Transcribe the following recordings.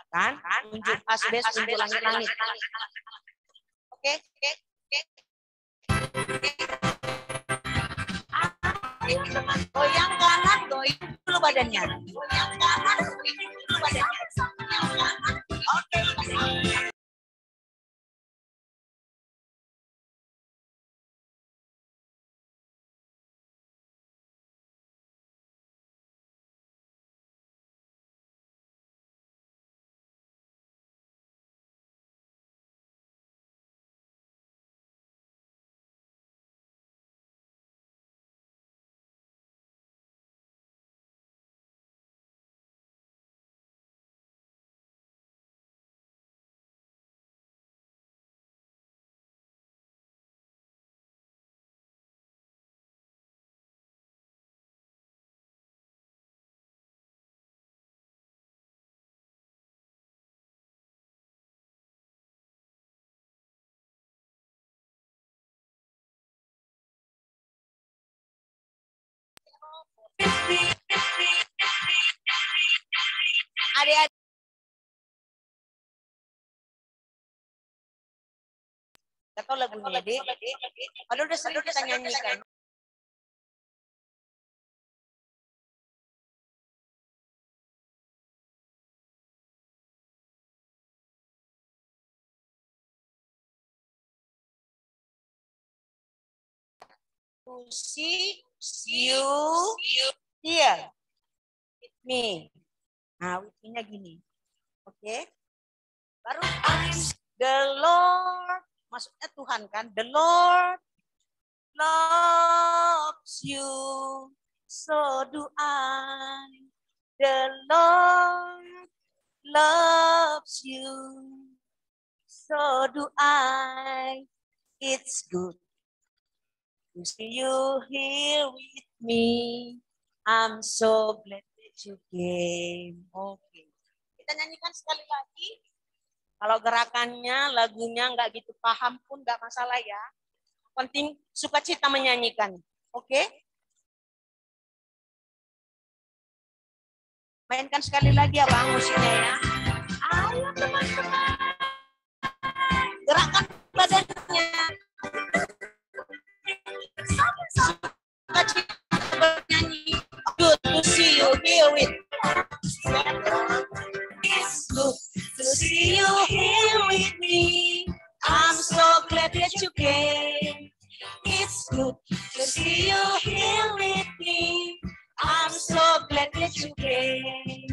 kan? Tunjuk asbes, tunjuk langit-langit. Oke. Goyang kanan, goyang dulu badannya. Goyang kanan, goyang dulu badannya. Oke. Adik-adik. Gak tahu lagunya, Dek. Aduh, udah sering kita nyanyikan. To see you here with me. Nah, with me-nya gini. Oke. Baru the Lord, maksudnya Tuhan kan. The Lord loves you, so do I. The Lord loves you, so do I. It's good to see you here with me. I'm so glad that you came. Oke. Kita nyanyikan sekali lagi. Kalau gerakannya, lagunya nggak gitu paham pun nggak masalah ya. Penting sukacita menyanyikan. Oke? Mainkan sekali lagi ya Bang musiknya ya. Ayo teman-teman. Gerakan badannya. Bernyanyi. Good to see you here with. It's good to see you here with me. I'm so glad that you came. It's good to see you here with me. I'm so glad that you came.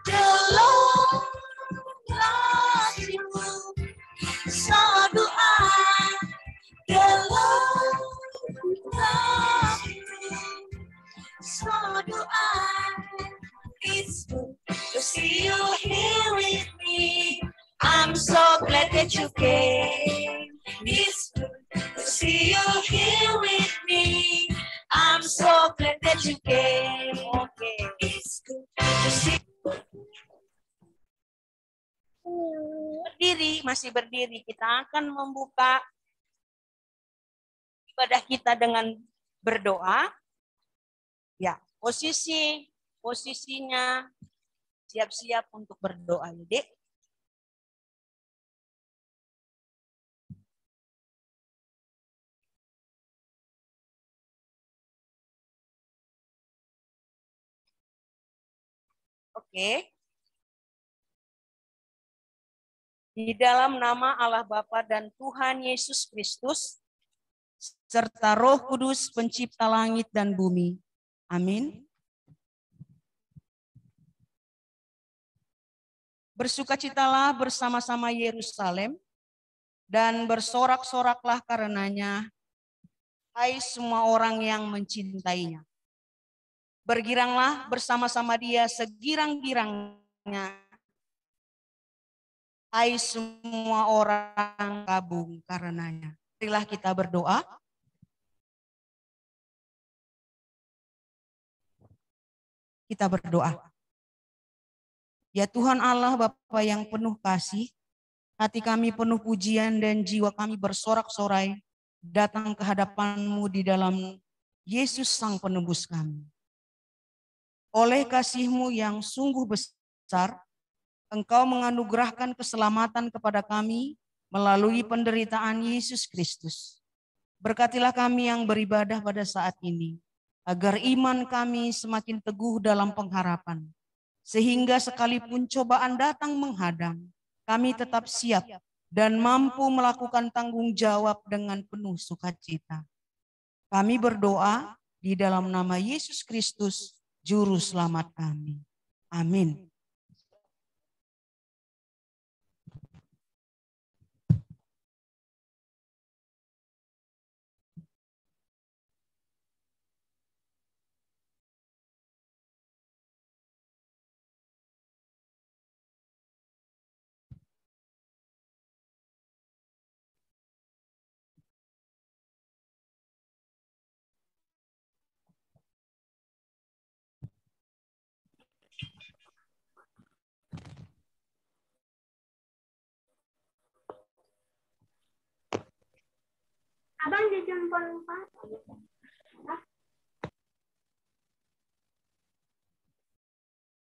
The Lord loves you, so do I. The Lord loves you, so do I. It's good to see you here with me. I'm so glad that you came. It's good to see you here with me. I'm so glad that you came. Okay. It's good to see you. Berdiri, masih berdiri. Kita akan membuka ibadah kita dengan berdoa. Ya, posisinya siap-siap untuk berdoa, Dek. Oke. Di dalam nama Allah Bapa dan Tuhan Yesus Kristus, serta Roh Kudus pencipta langit dan bumi. Amin. Bersukacitalah bersama-sama Yerusalem, dan bersorak-soraklah karenanya, hai semua orang yang mencintainya. Bergiranglah bersama-sama dia segirang-girangnya, hai semua orang kabung karenanya. Marilah kita berdoa. Kita berdoa. Ya Tuhan Allah Bapa yang penuh kasih, hati kami penuh pujian dan jiwa kami bersorak-sorai datang ke hadapan-Mu di dalam Yesus Sang Penebus kami. Oleh kasih-Mu yang sungguh besar, Engkau menganugerahkan keselamatan kepada kami melalui penderitaan Yesus Kristus. Berkatilah kami yang beribadah pada saat ini, agar iman kami semakin teguh dalam pengharapan, sehingga sekalipun cobaan datang menghadang, kami tetap siap dan mampu melakukan tanggung jawab dengan penuh sukacita. Kami berdoa di dalam nama Yesus Kristus, Juru Selamat kami. Amin. Abang dijemput Pak.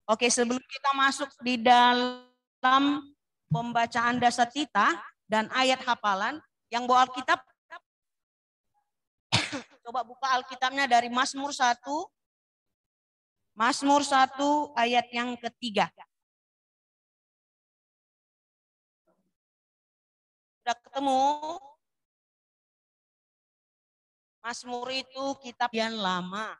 Oke, sebelum kita masuk di dalam pembacaan dasatita dan ayat hafalan, yang bawa Alkitab, coba buka Alkitabnya dari Mazmur 1. Mazmur 1 ayat yang ketiga. Sudah ketemu? Mazmur itu kitab yang lama.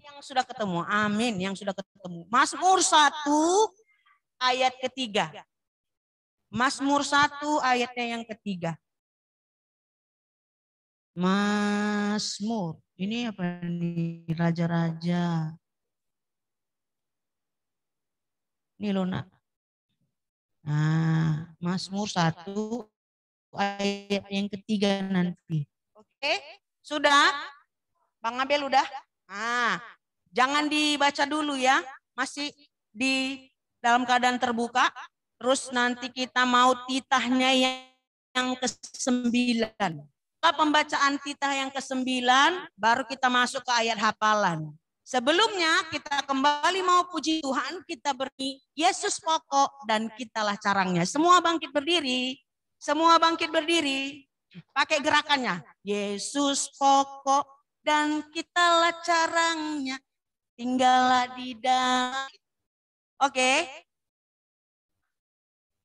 Yang sudah ketemu, amin, yang sudah ketemu. Mazmur 1 ayat ketiga. Mazmur 1 ayatnya yang ketiga. Mazmur, ini apa nih, raja-raja. Ini loh nak. Nah, Mazmur 1 ayat yang ketiga nanti. Oke, sudah? Bang Abel udah? Nah, jangan dibaca dulu ya, masih di dalam keadaan terbuka. Terus nanti kita mau titahnya yang ke-9. Pembacaan titah yang ke-9, baru kita masuk ke ayat hafalan. Sebelumnya kita kembali mau puji Tuhan, kita beri Yesus pokok dan kitalah carangnya. Semua bangkit berdiri, semua bangkit berdiri, pakai gerakannya. Yesus pokok dan kitalah carangnya, tinggallah di dalam. Oke,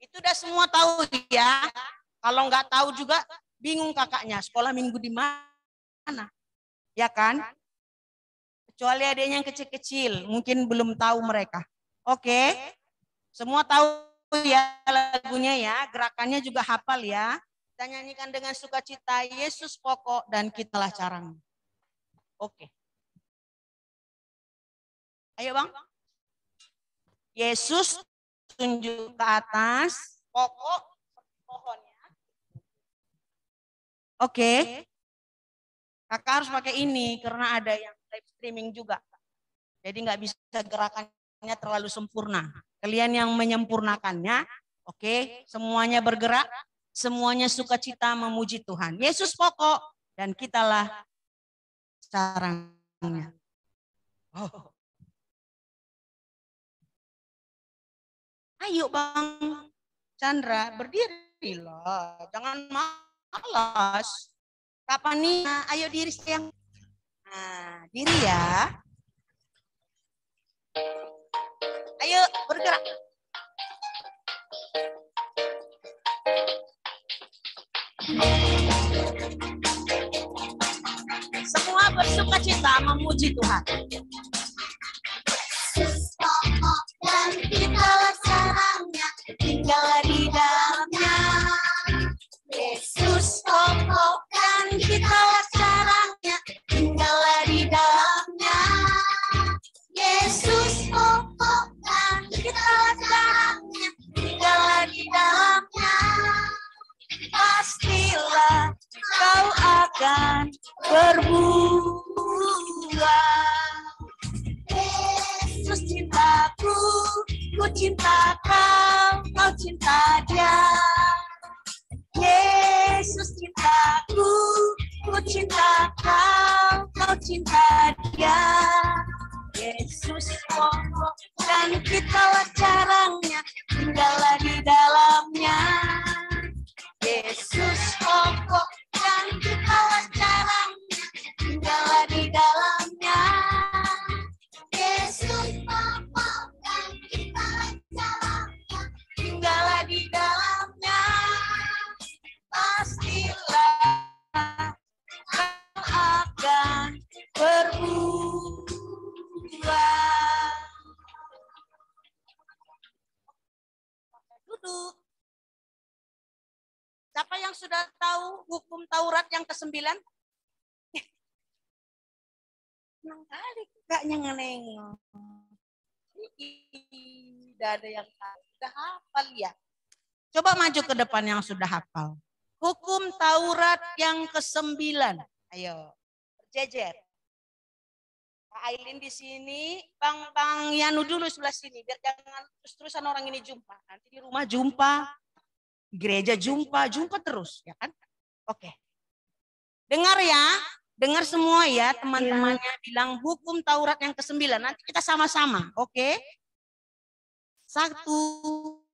itu udah semua tahu ya. Kalau nggak tahu juga bingung kakaknya, sekolah minggu di mana? Ya kan? Kecuali adanya yang kecil-kecil, mungkin belum tahu mereka. Oke, semua tahu ya lagunya ya, gerakannya juga hafal ya. Kita nyanyikan dengan sukacita, Yesus pokok dan kitalah carangnya. Oke. Ayo bang. Yesus tunjuk ke atas, pokok pohonnya. Oke. Kakak harus pakai ini karena ada yang live streaming juga. Jadi nggak bisa gerakannya terlalu sempurna. Kalian yang menyempurnakannya, oke, semuanya bergerak, semuanya sukacita memuji Tuhan. Yesus pokok dan kitalah carangnya. Oh. Ayo Bang Chandra, berdirilah, jangan malas. Kapan nih? Nah, ayo diri sayang. Nah, diri ya. Ayo bergerak. Semua bersuka cita memuji Tuhan. Dan kita caranya tinggallah di dalamnya. Yesus pokok dan kita caranya tinggallah di dalamnya. Yesus pokok dan kita caranya tinggallah di dalamnya. Pastilah kau akan berbuah. Yesus cintaku, ku cinta kau, kau cinta dia. Yesus cintaku, ku cinta kau, kau cinta dia. Yesus pokok dan kita caranya tinggallah di dalamnya. Yesus pokok dan kita caranya tinggallah di dalamnya. Yesus pokok dan kita caranya tinggallah di dalamnya. Pastilah kau akan berbuah. Duduk. Siapa yang sudah tahu hukum Taurat yang ke-9? Senang kali kakaknya ngenengok. Tidak ada yang tahu. Sudah hafal ya. Coba maju ke depan yang sudah hafal. Hukum Taurat yang ke-9. Ayo, berjejer. Pak Ailin di sini, Bang Yanu dulu sebelah sini. Biar jangan terus-terusan orang ini jumpa. Nanti di rumah jumpa, di gereja jumpa terus. Ya kan? Oke. Dengar ya. Dengar semua ya teman-temannya bilang hukum Taurat yang ke-9. Nanti kita sama-sama. Oke? 1, 2.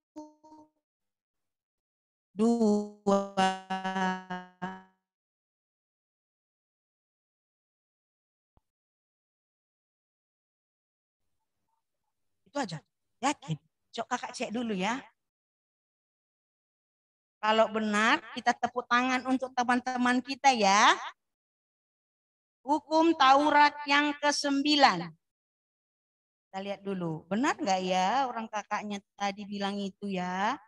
Itu aja. Yakin? Coba kakak cek dulu ya. Kalau benar, kita tepuk tangan untuk teman-teman kita ya. Hukum Taurat yang ke-9. Kita lihat dulu. Benar nggak ya orang kakaknya tadi bilang itu ya?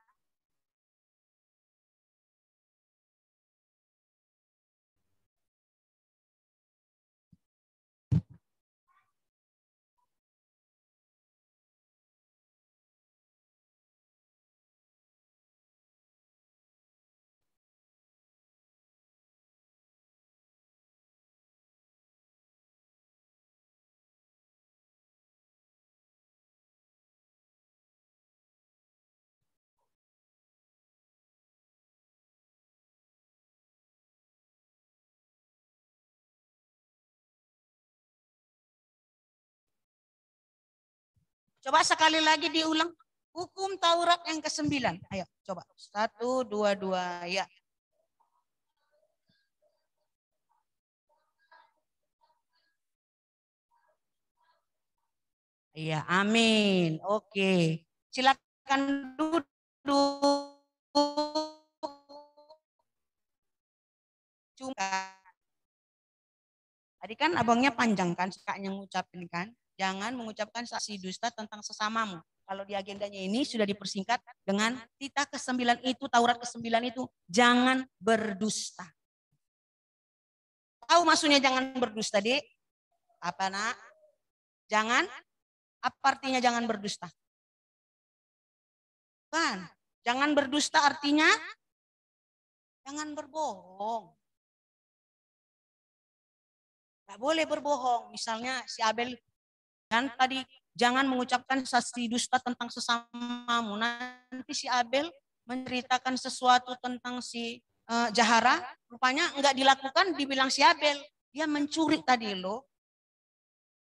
Coba sekali lagi diulang. Hukum Taurat yang ke-9. Ayo coba. 1, 2, 2. Ya. Iya, amin. Oke. Silakan duduk. Cuma tadi kan abangnya panjang kan, kakaknya ngucapin kan. Jangan mengucapkan saksi dusta tentang sesamamu. Kalau di agendanya ini sudah dipersingkat dengan titah ke-9 itu, Taurat ke-9 itu, jangan berdusta. Tahu maksudnya jangan berdusta, Dik? Apa nak? Jangan, apa artinya jangan berdusta? Kan, jangan berdusta artinya jangan berbohong. Gak boleh berbohong. Misalnya si Abel kan tadi jangan mengucapkan saksi dusta tentang sesamamu. Nanti si Abel menceritakan sesuatu tentang si Jahara, rupanya enggak dilakukan, dibilang si Abel. Dia mencuri tadi loh.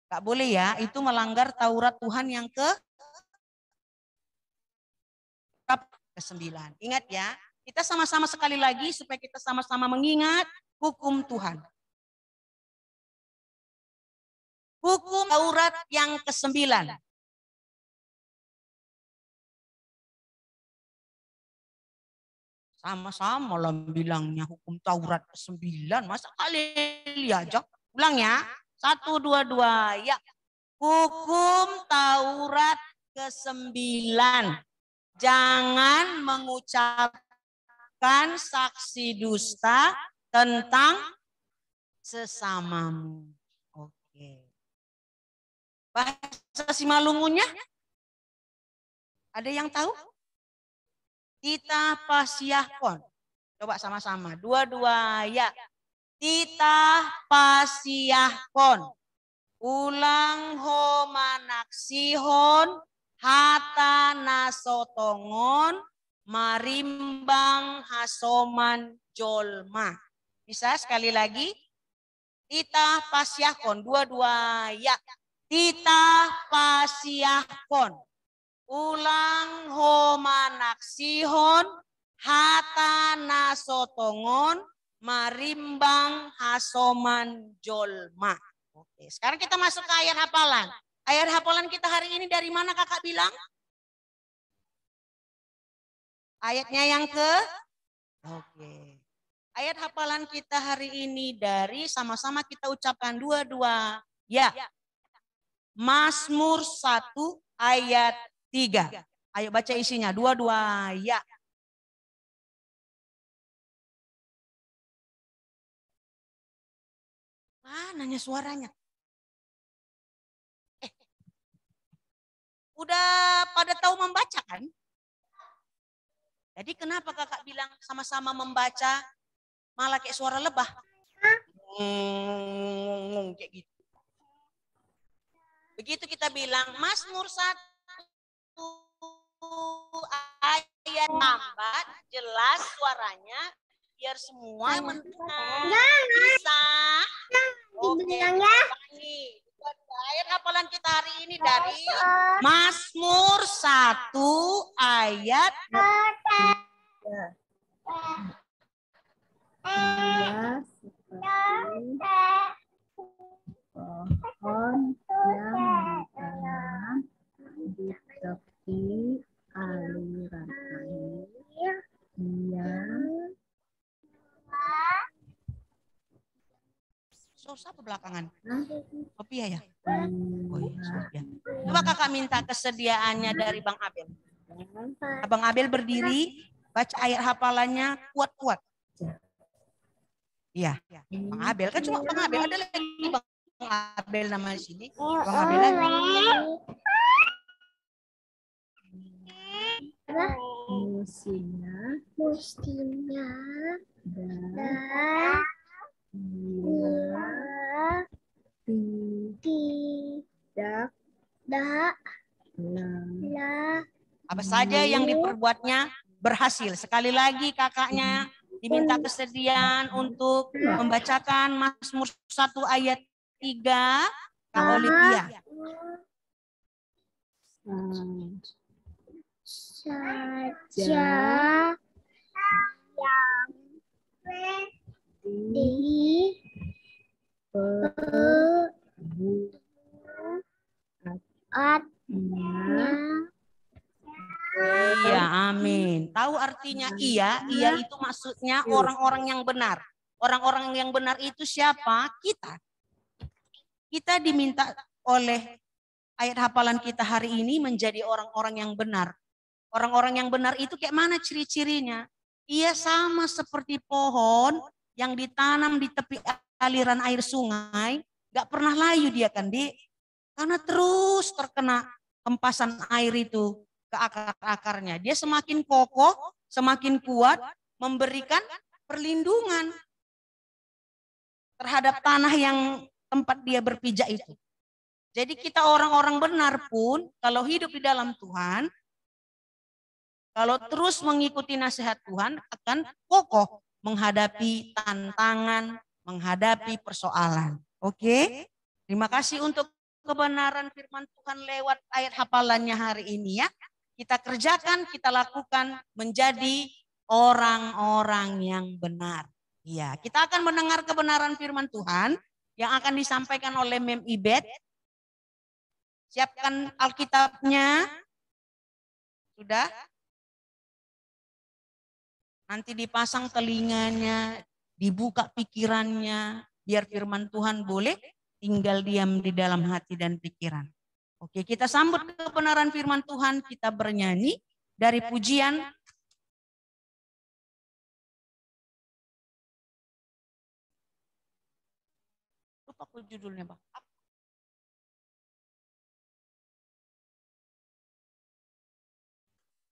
Gak boleh ya, itu melanggar Taurat Tuhan yang ke-9. Ingat ya, kita sama-sama sekali lagi supaya kita sama-sama mengingat hukum Tuhan. Hukum Taurat yang ke-9. Sama-sama lah bilangnya hukum Taurat ke-9. Masa kali aja Ulang ya. 1, 2, 2. Ya. Hukum Taurat ke-9. Jangan mengucapkan saksi dusta tentang sesamamu. Oke. Bahasa Simalungunya? Ada yang tahu? Titah pasiahkon. Coba sama-sama. 2, 2, ya. Titah pasiahkon. Ulang ho manaksihon. Hata nasotongon. Marimbang hasoman jolma. Bisa sekali lagi? Titah pasiahkon. 2, 2, ya. Titah pasiahkon. Ulang ho manaksihon. Hata nasotongon. Marimbang hasoman jolma. Oke, sekarang kita masuk ke ayat hafalan. Ayat hafalan kita hari ini dari mana kakak bilang? Ayatnya yang ke? Oke. Ayat hafalan kita hari ini dari sama-sama kita ucapkan 2, 2. Ya. Mazmur 1 ayat 3. Ayo baca isinya. 2, 2. Ya. Nanya suaranya. Udah pada tahu membaca kan? Jadi kenapa kakak bilang sama-sama membaca malah kayak suara lebah? Kayak gitu. Begitu kita bilang Mazmur 1 ayat lambat, jelas suaranya, biar semua mendengar. Bisa? Oke, ayat hafalan kita hari ini dari Mazmur 1 ayat pohon yang ditanam di tepi aliran air yang Siapa belakangan? Sophia ya? Oh iya, Sophia. Coba kakak minta kesediaannya dari Bang Abel. Abang Abel berdiri, baca ayat hafalannya kuat-kuat. Iya, Bang Abel. Kan cuma Bang Abel, ada lagi Bang Abel nama sini. Bang Abel lagi. Mestinya tidak apa saja yang diperbuatnya berhasil. Sekali lagi kakaknya diminta kesediaan untuk membacakan Mazmur 1 ayat 3 Kak Olivia. Saja yang di Iya, amin. Tahu artinya iya? Iya itu maksudnya orang-orang yang benar. Orang-orang yang benar itu siapa? Kita. Kita diminta oleh ayat hafalan kita hari ini menjadi orang-orang yang benar. Orang-orang yang benar itu kayak mana ciri-cirinya? Ia sama seperti pohon yang ditanam di tepi aliran air sungai. Gak pernah layu dia kan, Dik. Karena terus terkena hempasan air itu ke akar-akarnya. Dia semakin kokoh, semakin kuat, memberikan perlindungan terhadap tanah yang tempat dia berpijak itu. Jadi kita orang-orang benar pun, kalau hidup di dalam Tuhan, kalau terus mengikuti nasihat Tuhan, akan kokoh menghadapi tantangan, menghadapi persoalan. Oke? Terima kasih untuk kebenaran firman Tuhan lewat ayat hafalannya hari ini ya. Kita kerjakan, kita lakukan menjadi orang-orang yang benar. Iya, kita akan mendengar kebenaran firman Tuhan yang akan disampaikan oleh Mem Ibet. Siapkan Alkitabnya. Sudah? Nanti dipasang telinganya, dibuka pikirannya, biar firman Tuhan boleh tinggal diam di dalam hati dan pikiran. Oke, kita sambut kebenaran firman Tuhan, kita bernyanyi dari pujian lupa aku judulnya, Bang.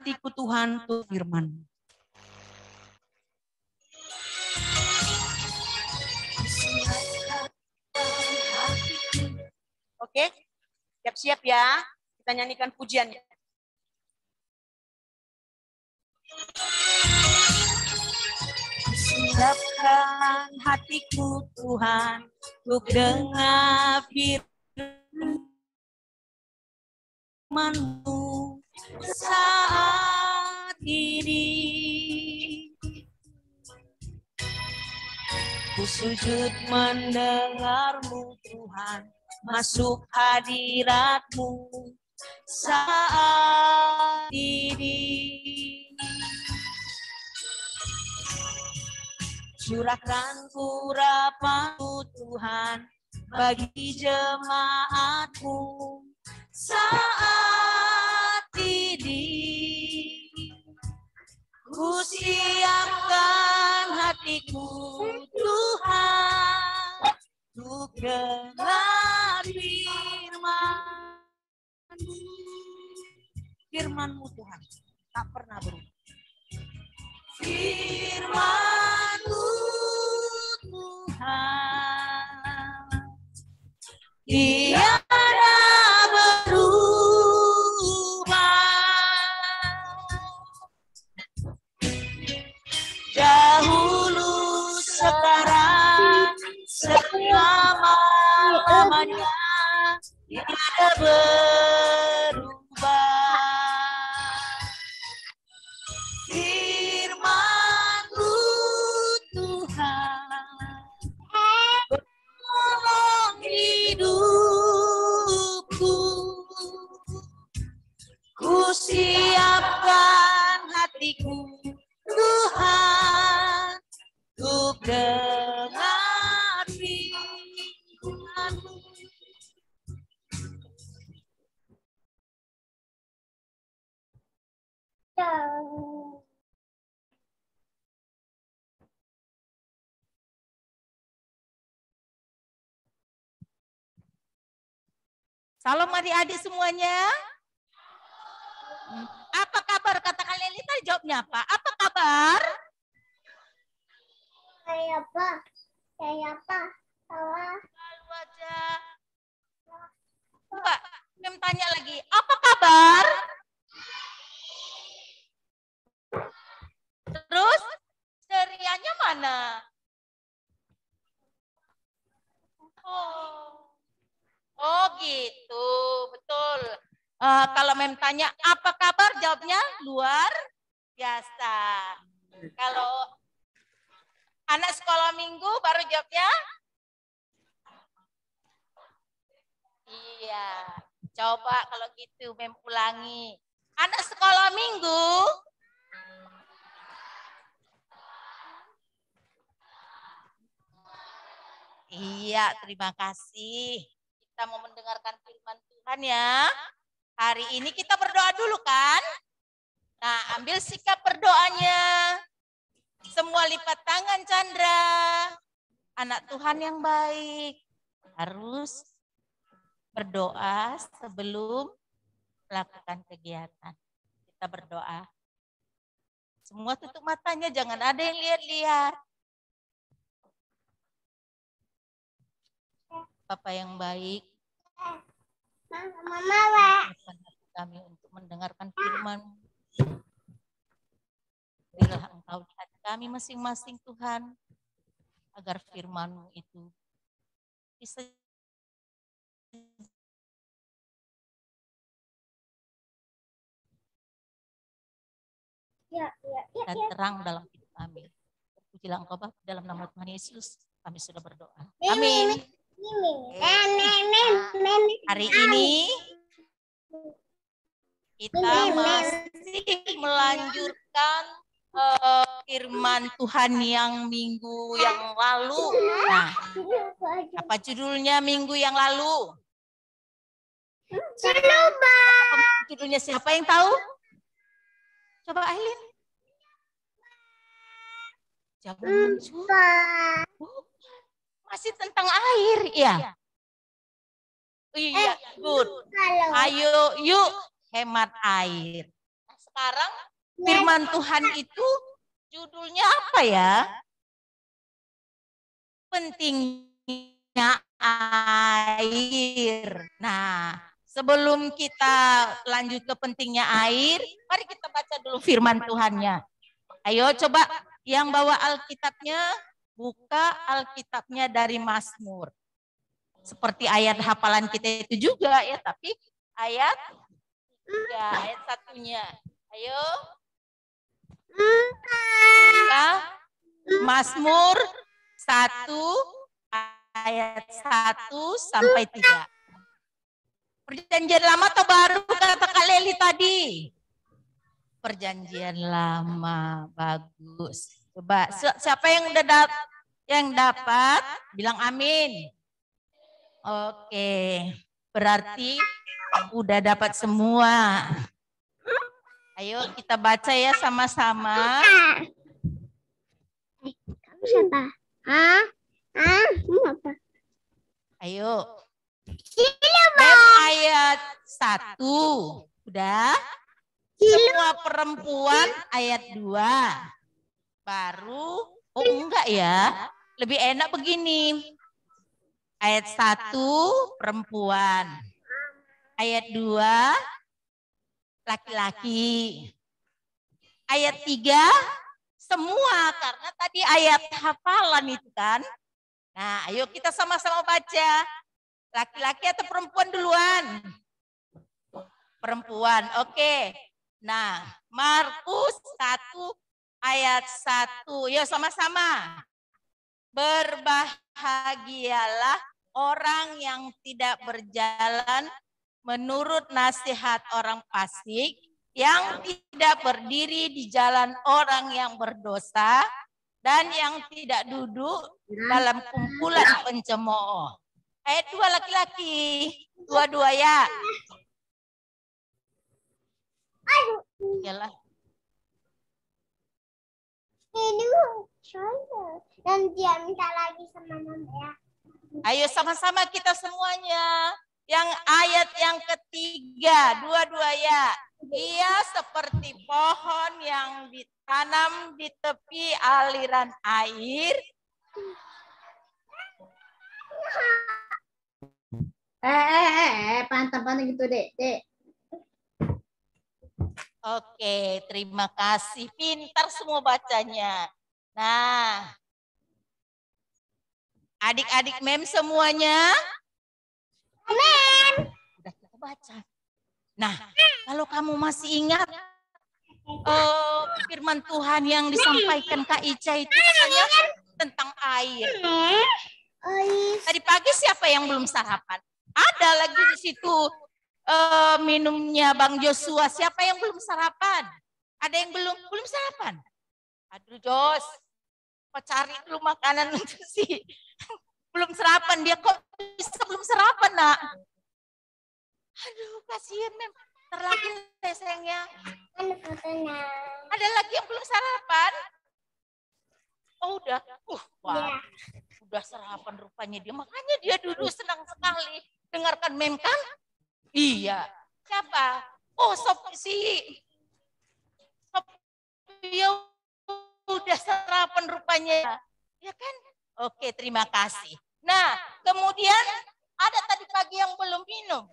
Hatiku Tuhan tuh firman. Oke, siap-siap ya. Kita nyanyikan pujiannya. Siapkan hatiku Tuhan untuk dengar firman-Mu saat ini. Ku sujud mendengar-Mu Tuhan, masuk hadirat-Mu saat ini. Curahkan urapan-Mu Tuhan bagi jemaat-Mu saat ini. Ku siapkan hatiku Tuhan untuk dengar firman-Mu Tuhan tak pernah berubah. Firman-Mu Tuhan tiada berubah. Dahulu, sekarang, selama-lamanya tiada berubah. Firman-Mu Tuhan menolong hidupku. Ku siapkan hatiku Tuhan untuk dengar firman-Mu. Salam adik-adik semuanya. Apa kabar? Katakan Lelita, jawabnya apa? Apa kabar? Saya apa? Salah. Lalu aja. Coba, Mem tanya lagi. Apa kabar? Terus, cerianya mana? Oh gitu, betul. Kalau Mem tanya, apa kabar? Jawabnya luar biasa. Kalau anak sekolah minggu baru jawabnya? Iya. Coba kalau gitu Mem ulangi. Anak sekolah minggu. Iya, terima kasih. Kita mau mendengarkan firman Tuhan ya. Hari ini kita berdoa dulu kan? Nah, ambil sikap berdoanya. Semua lipat tangan Chandra. Anak Tuhan yang baik harus berdoa sebelum melakukan kegiatan. Kita berdoa. Semua tutup matanya, jangan ada yang lihat-lihat. Bapak yang baik, Mama. kami untuk mendengarkan firman. Berilah Engkau di hati kami masing-masing Tuhan, agar firman-Mu itu bisa dan terang dalam hidup kami. Pujilah Engkau Bapa, dalam nama Tuhan Yesus kami sudah berdoa. Amin. Hari ini kita masih melanjutkan firman Tuhan yang minggu yang lalu. Nah, apa judulnya minggu yang lalu? Coba. Judulnya siapa yang tahu? Coba Aileen. Jangan mencoba. Masih tentang air, ya? Iya, good. Ayo, yuk hemat air. Nah, sekarang firman Tuhan itu judulnya apa ya? Pentingnya air. Nah, sebelum kita lanjut ke pentingnya air, mari kita baca dulu firman Tuhannya. Ayo coba yang bawa Alkitabnya, buka Alkitabnya dari Mazmur. Seperti ayat hafalan kita itu juga ya, tapi ayat 3, ayat 1-nya. Ayo. Buka Mazmur 1 ayat 1 sampai 3. Perjanjian lama atau baru kata Kak Leli tadi? Perjanjian lama, bagus. Coba siapa yang udah dapat bilang amin. Oke, berarti udah dapat semua. Ayo kita baca ya sama-sama. Kamu siapa? Kamu apa? Ayo. Ayat 1. Udah? Semua perempuan ayat 2. Baru, oh enggak ya. Lebih enak begini. Ayat 1 perempuan. Ayat 2 laki-laki. Ayat 3 semua, karena tadi ayat hafalan itu kan. Nah, ayo kita sama-sama baca. Laki-laki atau perempuan duluan? Perempuan, oke. Nah, Markus 1 ayat 1. Yuk sama-sama. Berbahagialah orang yang tidak berjalan menurut nasihat orang fasik, yang tidak berdiri di jalan orang yang berdosa, dan yang tidak duduk dalam kumpulan pencemooh. Ayat 2 laki-laki, 2 ya. Yalah. Nanti dia minta lagi sama mama ya. Ayo sama-sama kita semuanya. Yang ayat yang ketiga, 2 ya. Ia seperti pohon yang ditanam di tepi aliran air. Pantang-pantang gitu, Dek. Oke, terima kasih. Pintar semua bacanya. Nah, adik-adik mem semuanya? Mem. Udah kita baca. Nah, kalau kamu masih ingat firman Tuhan yang disampaikan Kak Ica itu katanya tentang air. Tadi pagi siapa yang belum sarapan? Ada lagi di situ minumnya Bang Joshua. Siapa yang belum sarapan? Ada yang belum sarapan? Aduh Jos, kok cari dulu makanan untuk si belum sarapan. Dia kok bisa belum sarapan, Nak? Aduh, kasihan Mem. Terlagi deh sayangnya. Ada lagi yang belum sarapan? Oh udah. Wah. Udah sarapan rupanya dia. Makanya dia dulu senang sekali. Dengarkan Mem kan? Iya. Siapa? Oh Sophia udah sarapan rupanya. Ya kan? Oke, terima kasih. Nah, kemudian ada tadi pagi yang belum minum.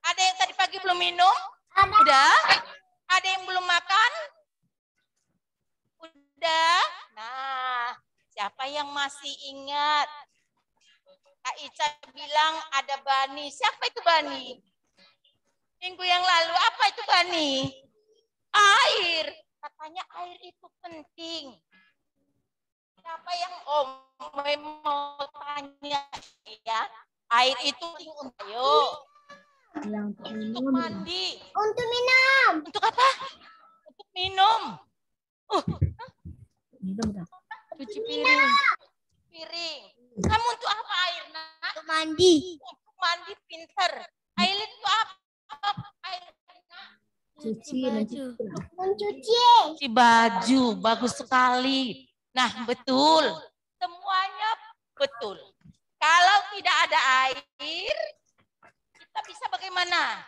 Ada yang tadi pagi belum minum? Udah? Ada yang belum makan? Udah? Nah, siapa yang masih ingat? Kak Ica bilang ada Bani. Siapa itu Bani? Minggu yang lalu apa itu Bani? Air. Katanya air itu penting. Siapa yang mau tanya ya? Air itu penting untuk mandi. Untuk minum. Untuk apa? Untuk minum. Cuci piring. Piring. Kamu untuk apa air, nak? Untuk mandi. Untuk mandi, pinter. Aileen itu apa? Air, nak? Mencuci. Cuci baju, bagus sekali. Nah, betul. Semuanya betul. Kalau tidak ada air, kita bisa bagaimana?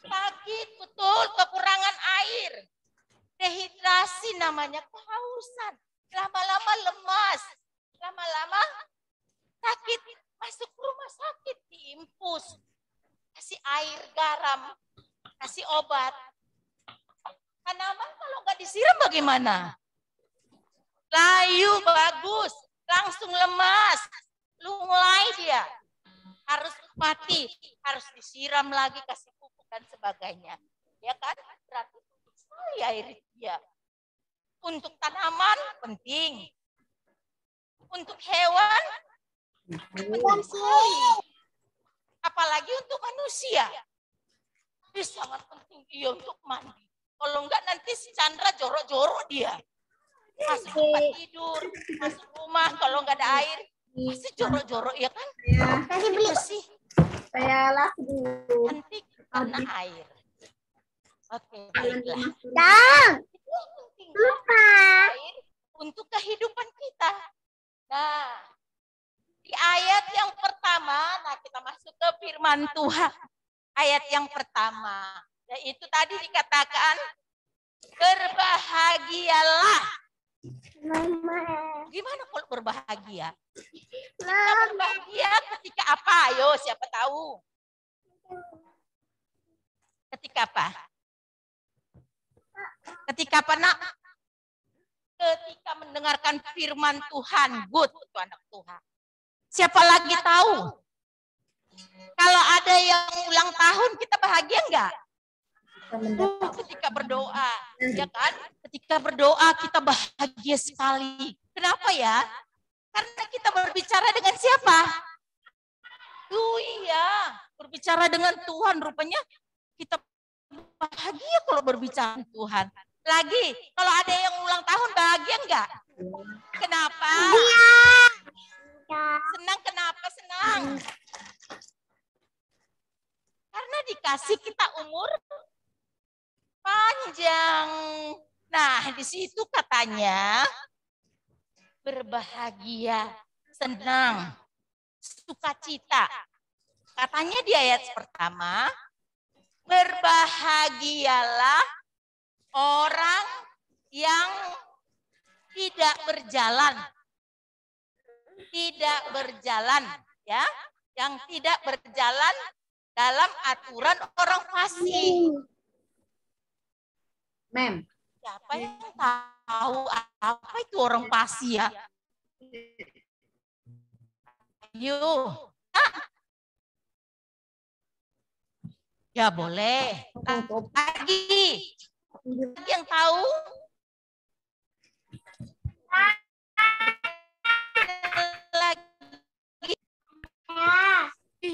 Sakit, betul, kekurangan air. Dehidrasi namanya, kehausan. Lama-lama lemas. Lama-lama sakit. Masuk rumah sakit, diinfus. Kasih air, garam, kasih obat. Tanaman kalau nggak disiram bagaimana? Layu bagus, langsung lemas. Lunglai dia. Harus mati, harus disiram lagi, kasih pupuk dan sebagainya. Ya kan? Berarti sekali air dia. Untuk tanaman penting. Untuk hewan penting sekali. Apalagi untuk manusia. Ini sangat penting dia untuk mandi. Kalau enggak nanti si Chandra jorok-jorok dia. Masuk tempat tidur, masuk rumah kalau enggak ada air. Pasti jorok-jorok ya kan? Tadi beli. Sih. Saya lah dulu. Cantik karena air. Oke, baiklah. Dang. Itu yang penting. Lupa. Air untuk kehidupan kita. Nah, di ayat yang pertama, nah kita masuk ke firman Tuhan. Ayat yang pertama, yaitu tadi dikatakan, berbahagialah. Mama. Gimana kalau berbahagia? Kita Mama. berbahagia ketika apa? Ayo, siapa tahu? Ketika apa? Ketika apa, nak? Ketika mendengarkan firman Tuhan. Good, itu anak Tuhan. Siapa lagi tahu? Kalau ada yang ulang tahun, kita bahagia enggak? Ketika berdoa, ya kan? Ketika berdoa kita bahagia sekali. Kenapa ya? Karena kita berbicara dengan siapa? Iya, berbicara dengan Tuhan. Rupanya kita bahagia kalau berbicara dengan Tuhan. Lagi, kalau ada yang ulang tahun bahagia enggak? Kenapa? Senang, kenapa senang? Karena dikasih kita umur panjang. Nah, di situ katanya berbahagia, senang, sukacita. Katanya di ayat pertama, berbahagialah orang yang tidak berjalan. Tidak berjalan, ya. Yang tidak berjalan dalam aturan orang fasik. Mem. Siapa yang tahu apa itu orang fasik ya? Yuk. Ya boleh. Lagi yang tahu? Lagi.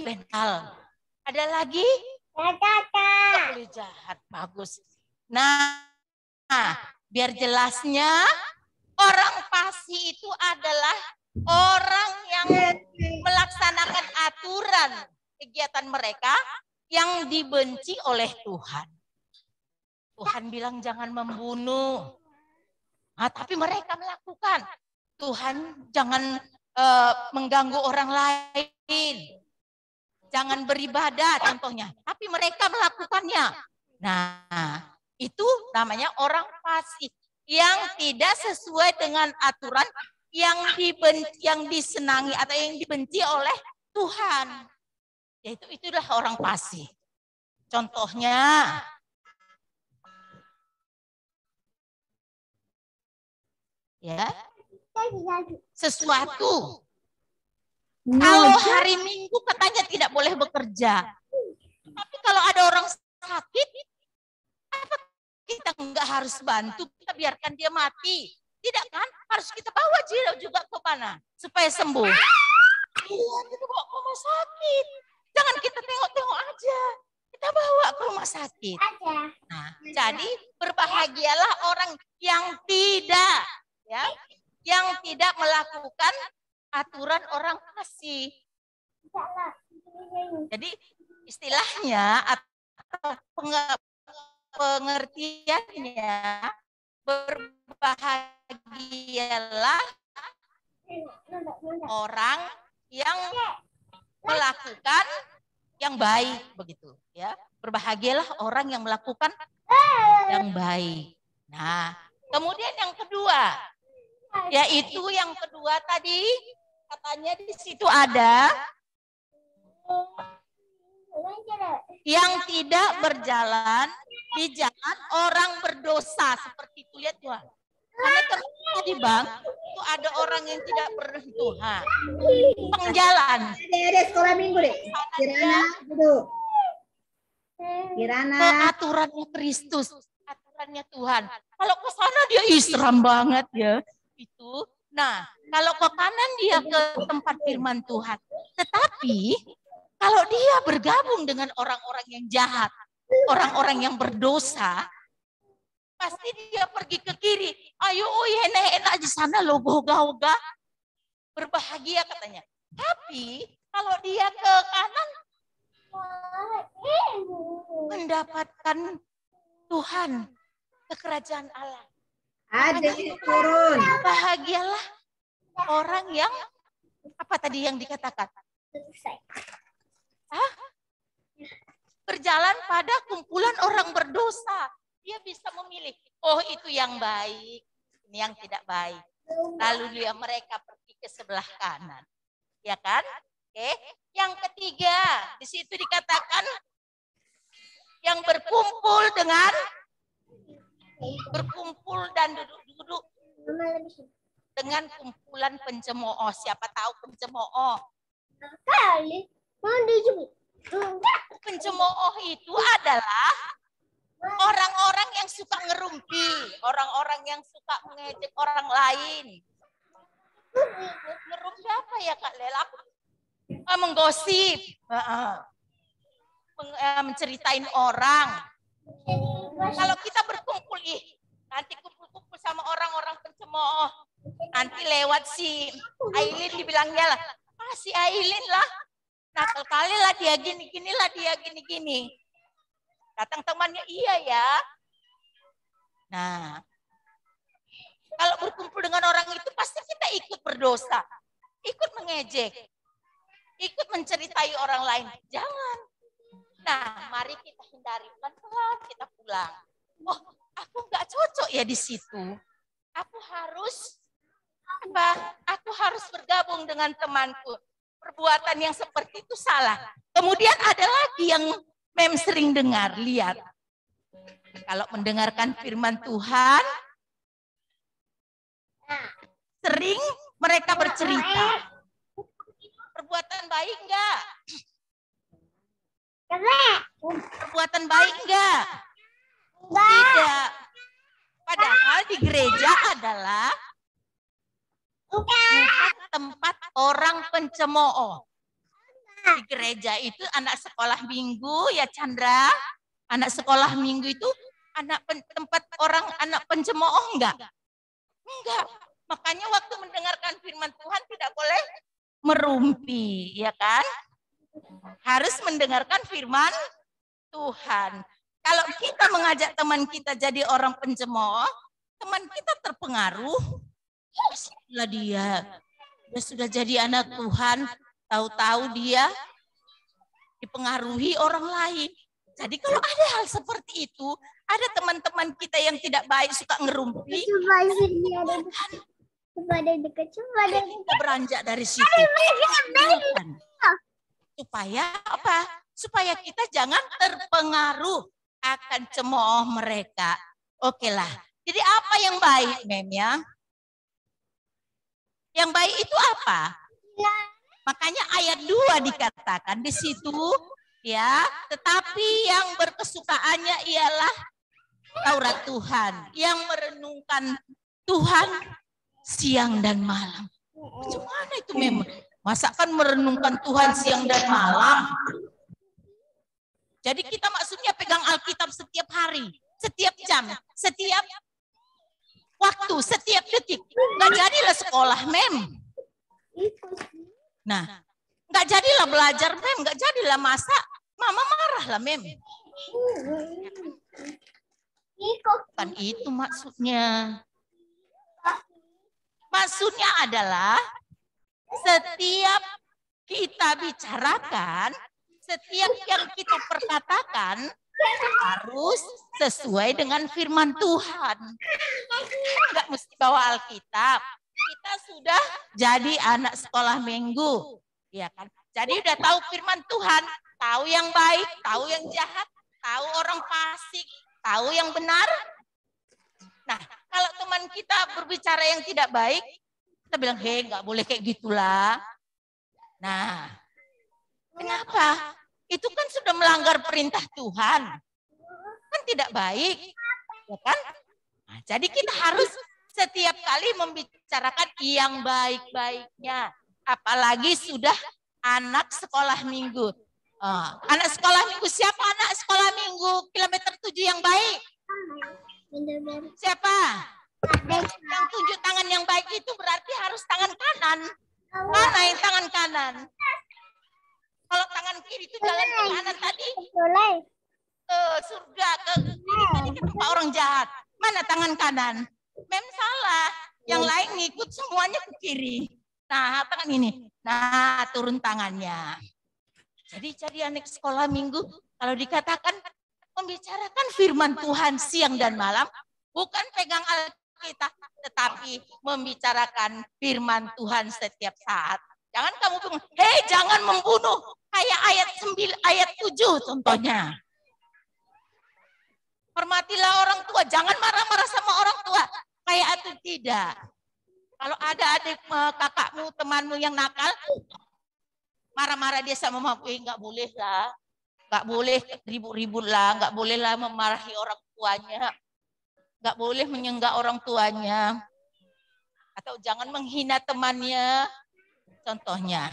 Mental. Ada lagi? Boleh jahat. Bagus. Nah, biar jelasnya, orang fasik itu adalah orang yang melaksanakan aturan kegiatan mereka yang dibenci oleh Tuhan. Tuhan bilang jangan membunuh. Nah, tapi mereka melakukan. Tuhan jangan mengganggu orang lain. Jangan beribadah contohnya. Tapi mereka melakukannya. Nah, itu namanya orang fasik. Yang tidak sesuai dengan aturan yang disenangi atau yang dibenci oleh Tuhan. Yaitu itulah orang fasik. Contohnya, ya, sesuatu. Kalau hari Minggu katanya tidak boleh bekerja. Tapi kalau ada orang sakit, apa kita nggak harus bantu? Kita biarkan dia mati. Tidak kan? Harus kita bawa dia juga ke mana? Supaya sembuh. Iya, kita bawa ke rumah sakit. Jangan kita tengok-tengok aja. kita bawa ke rumah sakit. Nah, jadi berbahagialah orang yang tidak melakukan aturan orang fasik. Jadi istilahnya atau pengertiannya, berbahagialah orang yang melakukan yang baik, begitu ya. Berbahagialah orang yang melakukan yang baik. Nah, kemudian yang kedua, yaitu yang kedua tadi katanya di situ ada yang tidak berjalan di jalan orang berdosa, seperti itu. Lihat Tuhan. Karena tadi Bang, itu ada orang yang tidak berdosa. Pengjalan. Ada sekolah minggu deh. Kirana duduk. Kirana. Ke aturannya Kristus, aturannya Tuhan. Kalau ke sana dia Islam banget ya. Itu. Nah, kalau ke kanan dia ke tempat firman Tuhan. Tetapi kalau dia bergabung dengan orang-orang yang jahat, orang-orang yang berdosa, pasti dia pergi ke kiri. Ayo, enak-enak di sana loh, boga-boga. Berbahagia katanya. Tapi kalau dia ke kanan, mendapatkan Tuhan, ke kerajaan Allah. Ada turun. Bahagialah orang yang, apa tadi yang dikatakan? Berjalan pada kumpulan orang berdosa. Dia bisa memilih, oh itu yang baik, ini yang tidak baik. Lalu mereka pergi ke sebelah kanan. Ya kan? Oke. Yang ketiga, di situ dikatakan yang berkumpul dan duduk-duduk dengan kumpulan pencemooh. Siapa tahu pencemooh? Pencemooh itu adalah orang-orang yang suka ngerumpi, orang-orang yang suka mengejek orang lain. Ngerumpi apa ya Kak Lela? Menggosip, menceritain orang. Kalau kita berkumpul, nanti kumpul-kumpul sama orang-orang pencemooh, nanti lewat si Aileen dibilangnya lah, si Aileen lah, nakal kali lah dia gini-gini lah dia gini-gini. Datang temannya, iya ya. Nah, kalau berkumpul dengan orang itu pasti kita ikut berdosa, ikut mengejek, ikut menceritai orang lain. Jangan. Nah, mari kita hindari pelan-pelan, kita pulang. Oh, aku nggak cocok ya di situ. Aku harus bergabung dengan temanku. Perbuatan yang seperti itu salah. Kemudian ada lagi yang sering dengar, lihat. Kalau mendengarkan firman Tuhan, sering mereka bercerita. Perbuatan baik enggak? Perbuatan baik enggak? Tidak. Padahal di gereja adalah bukan tempat orang pencemooh. Di gereja itu anak sekolah minggu ya Chandra. Anak sekolah minggu itu tempat orang anak pencemooh enggak? Enggak. Makanya waktu mendengarkan firman Tuhan tidak boleh merumpi, ya kan? Harus mendengarkan firman Tuhan. Kalau kita mengajak teman kita jadi orang pencemooh, teman kita terpengaruh. Pastilah dia sudah jadi anak Tuhan, tahu-tahu dia dipengaruhi orang lain. Jadi kalau ada hal seperti itu, ada teman-teman kita yang tidak baik suka ngerumpi, kita beranjak dari situ. Supaya apa? Supaya kita jangan terpengaruh akan cemooh mereka. Oke lah. Jadi apa yang baik, Mem ya? Yang baik itu apa? Makanya ayat 2 dikatakan di situ ya, tetapi yang berkesukaannya ialah Taurat Tuhan, yang merenungkan Tuhan siang dan malam. Gimana itu memang? Masa kan merenungkan Tuhan siang dan malam? Jadi kita maksudnya pegang Alkitab setiap hari, setiap jam, setiap waktu, setiap detik. Nggak jadilah sekolah, Mem. Nah, nggak jadilah belajar, Mem. Nggak jadilah masak. Mama marah lah, Mem. Bukan itu maksudnya. Maksudnya adalah setiap kita bicarakan, setiap yang kita perkatakan harus sesuai dengan firman Tuhan. Enggak mesti bawa Alkitab. Kita sudah jadi anak sekolah minggu, ya kan? Jadi udah tahu firman Tuhan, tahu yang baik, tahu yang jahat, tahu orang fasik, tahu yang benar. Nah, kalau teman kita berbicara yang tidak baik, kita bilang, hei, nggak boleh kayak gitulah. Nah, kenapa? Itu kan sudah melanggar perintah Tuhan. Kan tidak baik. Ya kan? Nah, jadi kita harus setiap kali membicarakan yang baik-baiknya. Apalagi sudah anak sekolah minggu. Anak sekolah minggu, siapa anak sekolah minggu kilometer 7 yang baik? Siapa? Yang tunjuk tangan yang baik itu berarti harus tangan kanan. Mana yang tangan kanan? Kalau tangan kiri itu jalan ke kanan tadi. Ke surga, ke kiri tadi ke tempat orang jahat. Mana tangan kanan? Mem salah. Yang lain ngikut semuanya ke kiri. Nah, tangan ini. Nah, turun tangannya. Jadi anak sekolah minggu kalau dikatakan membicarakan firman Tuhan siang dan malam, bukan pegang Alkitab, tetapi membicarakan firman Tuhan setiap saat. Jangan kamu bilang, hei jangan membunuh, kayak ayat 7 contohnya. Hormatilah orang tua, jangan marah-marah sama orang tua, kayak itu tidak. Kalau ada adik kakakmu, temanmu yang nakal, marah-marah dia sama mama, nggak boleh lah. Nggak boleh ribut-ribut lah, nggak boleh lah memarahi orang tuanya. Nggak boleh menyenggak orang tuanya. Atau jangan menghina temannya, contohnya.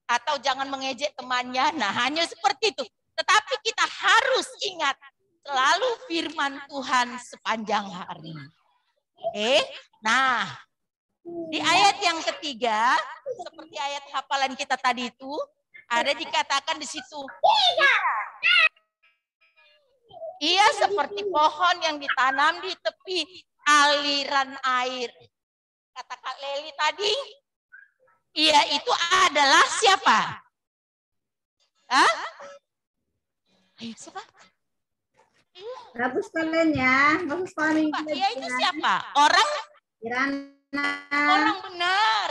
Atau jangan mengejek temannya, nah hanya seperti itu. Tetapi kita harus ingat selalu firman Tuhan sepanjang hari. Oke, nah di ayat yang ketiga, seperti ayat hafalan kita tadi itu, ada dikatakan di situ. Ia seperti pohon yang ditanam di tepi aliran air. Kata Kak Leli tadi, ia itu adalah siapa? Hah? Ayo siapa? Bagus kalian ya. Bagus kalian. Ia itu siapa? Orang? Kirana. Orang benar.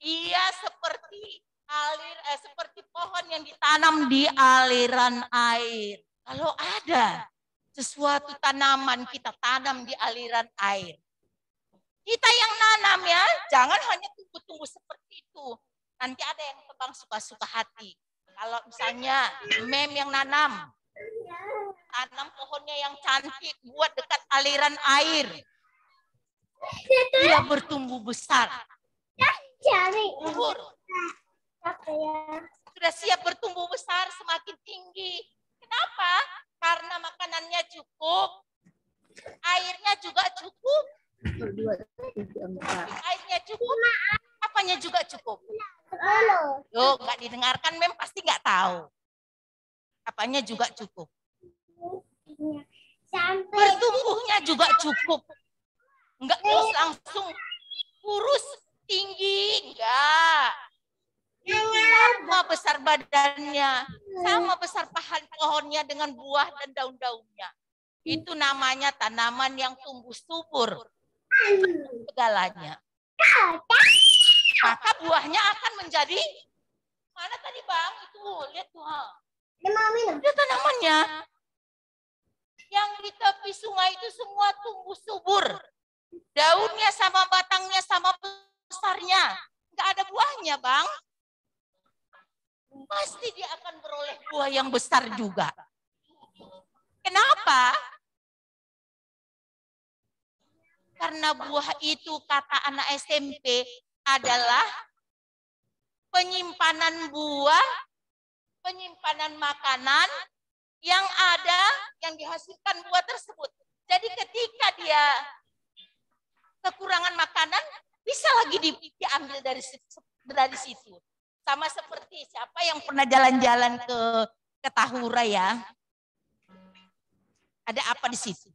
Ia seperti seperti pohon yang ditanam di aliran air. Kalau ada sesuatu tanaman kita tanam di aliran air, kita yang nanam ya, jangan hanya tumbuh-tumbuh seperti itu. Nanti ada yang tebang suka-suka hati. Kalau misalnya Mem yang nanam pohonnya yang cantik buat dekat aliran air, dia bertumbuh besar. Subur. Sudah siap bertumbuh besar, semakin tinggi. Kenapa? Karena makanannya cukup, airnya juga cukup. Airnya cukup, apanya juga cukup. Loh, nggak didengarkan, Mem pasti nggak tahu. Apanya juga cukup. Bertumbuhnya juga cukup. Enggak terus langsung kurus, tinggi, enggak. Sama besar badannya, sama besar pohonnya dengan buah dan daun-daunnya. Itu namanya tanaman yang tumbuh subur segalanya. Maka buahnya akan menjadi, mana tadi Bang? Itu lihat tuh. Lihat tanamannya. Yang di tepi sungai itu semua tumbuh subur. Daunnya sama batangnya sama besarnya. Enggak ada buahnya, Bang. Pasti dia akan beroleh buah yang besar juga. Kenapa? Karena buah itu kata anak SMP adalah penyimpanan buah penyimpanan makanan yang ada, yang dihasilkan buah tersebut. Jadi ketika dia kekurangan makanan, bisa lagi diambil dari situ. Sama seperti siapa yang pernah jalan-jalan ke Tahura ya? Ada apa di situ?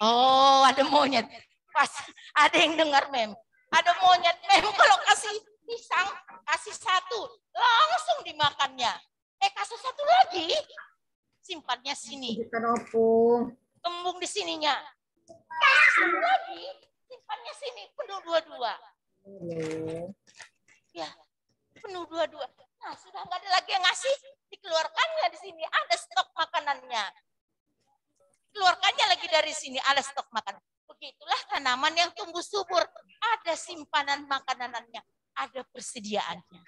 Oh, ada monyet. Pas ada yang dengar mem. Ada monyet mem kalau kasih pisang, kasih satu, langsung dimakannya. Kasih satu lagi, simpannya sini. Kembung di sininya. Kasih satu lagi, simpannya sini, penuh dua-dua. Ya, penuh dua-dua. Nah, sudah nggak ada lagi yang ngasih, dikeluarkannya di sini, ada stok makanannya. Keluarkannya lagi dari sini, ada stok makanan. Begitulah tanaman yang tumbuh subur, ada simpanan makanannya, ada persediaannya.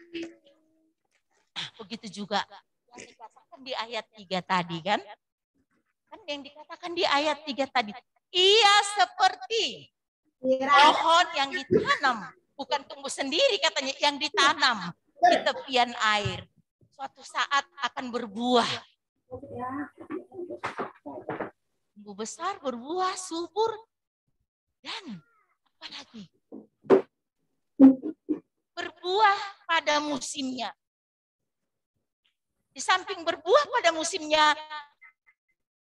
Nah, begitu juga yang dikatakan di ayat 3 tadi kan? Kan yang dikatakan di ayat 3 tadi, ia seperti pohon yang ditanam, bukan tumbuh sendiri katanya, yang ditanam di tepian air. Suatu saat akan berbuah. Tumbuh besar, berbuah, subur, dan apa lagi? Berbuah pada musimnya. Di samping berbuah pada musimnya,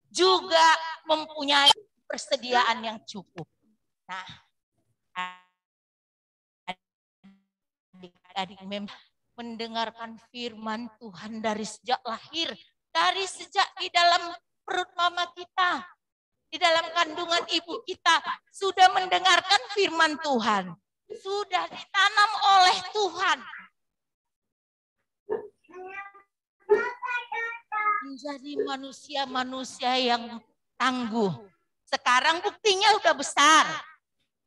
juga mempunyai persediaan yang cukup. Nah, adik-adik mendengarkan firman Tuhan dari sejak lahir, dari sejak di dalam perut mama kita, di dalam kandungan ibu kita, sudah mendengarkan firman Tuhan, sudah ditanam oleh Tuhan. Menjadi manusia-manusia yang tangguh. Sekarang buktinya udah besar.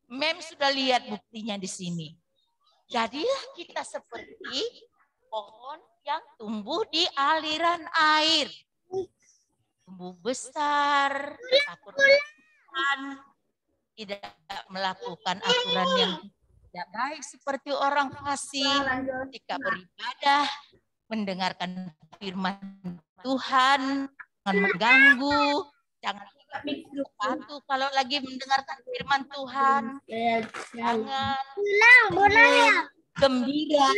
Mem sudah lihat buktinya di sini. Jadilah kita seperti pohon yang tumbuh di aliran air. Tumbuh besar, takut Tuhan, tidak melakukan aturan yang tidak baik seperti orang fasik, ketika beribadah, mendengarkan firman Tuhan, jangan mengganggu, jangan sepatu kalau lagi mendengarkan firman Tuhan, jangan gembira.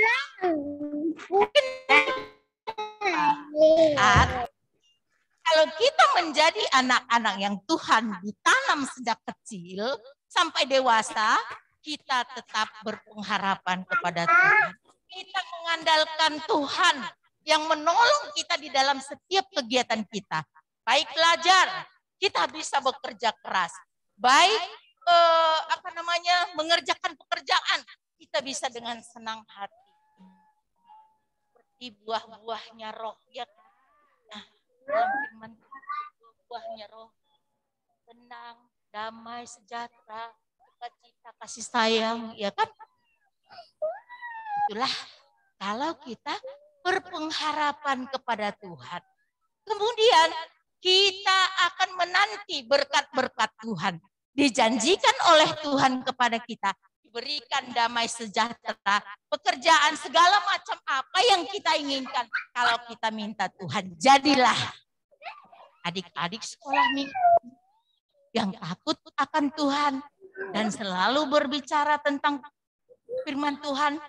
Kalau kita menjadi anak-anak yang Tuhan ditanam sejak kecil sampai dewasa, kita tetap berpengharapan kepada Tuhan. Kita mengandalkan Tuhan yang menolong kita di dalam setiap kegiatan kita. Baik belajar, kita bisa bekerja keras. Baik mengerjakan pekerjaan, kita bisa dengan senang hati. Seperti buah-buahnya roh, ya. Nah, dalam firman buahnya roh, tenang, damai, sejahtera, sukacita, kasih sayang, ya kan? Itulah kalau kita berpengharapan kepada Tuhan. Kemudian kita akan menanti berkat-berkat Tuhan. Dijanjikan oleh Tuhan kepada kita. Diberikan damai sejahtera, pekerjaan, segala macam apa yang kita inginkan. Kalau kita minta Tuhan, jadilah. Adik-adik sekolah minggu yang takut akan Tuhan dan selalu berbicara tentang firman Tuhan,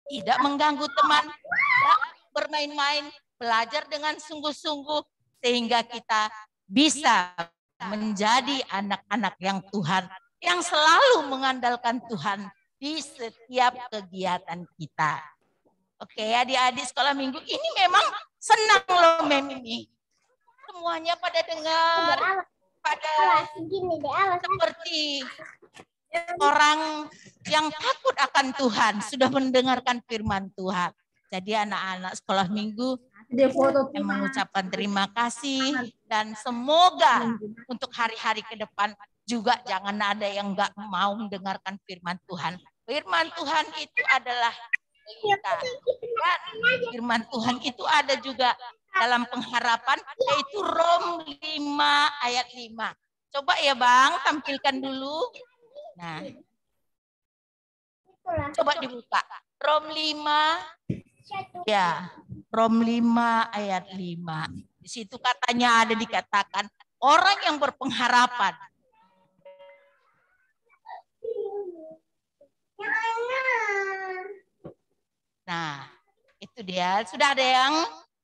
tidak mengganggu teman, tidak bermain-main, belajar dengan sungguh-sungguh sehingga kita bisa menjadi anak-anak yang Tuhan, yang selalu mengandalkan Tuhan di setiap kegiatan kita. Oke, adik-adik sekolah minggu ini memang senang loh ini. Semuanya pada dengar, pada seperti orang yang takut akan Tuhan, sudah mendengarkan firman Tuhan. Jadi anak-anak sekolah minggu yang mengucapkan terima kasih dan semoga untuk hari-hari ke depan juga jangan ada yang nggak mau mendengarkan firman Tuhan. Firman Tuhan itu adalah kita. Dan firman Tuhan itu ada juga dalam pengharapan, yaitu Rom 5 ayat 5. Coba ya Bang, tampilkan dulu. Nah, coba dibuka. Rom 5 Ya, Rom 5 ayat 5. Di situ katanya ada dikatakan orang yang berpengharapan. Nah, itu dia. Sudah ada yang